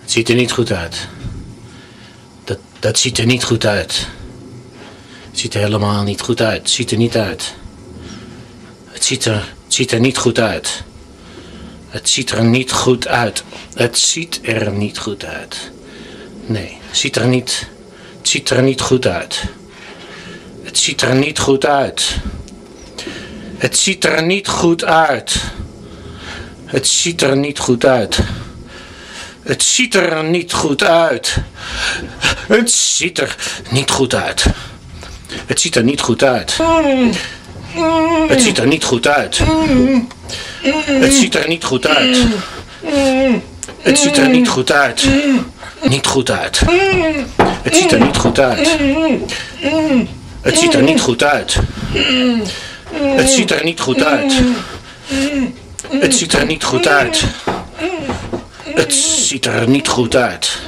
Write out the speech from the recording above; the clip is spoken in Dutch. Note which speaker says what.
Speaker 1: Het ziet er niet goed uit. Dat ziet er niet goed uit. Het ziet er helemaal niet goed uit. Het ziet er niet uit. Het ziet er niet goed uit. Het ziet er niet goed uit. Het ziet er niet goed uit. Nee, het ziet er niet goed uit. Het ziet er niet goed uit. Het ziet er niet goed uit. Het ziet er niet goed uit. Het ziet er niet goed uit. Het ziet er niet goed uit. Het ziet er niet goed uit. Het ziet er niet goed uit. Het ziet er niet goed uit. Het ziet er niet goed uit. Niet goed uit. Het ziet er niet goed uit. Het ziet er niet goed uit. Het ziet er niet goed uit. Het ziet er niet goed uit. Het ziet er niet goed uit.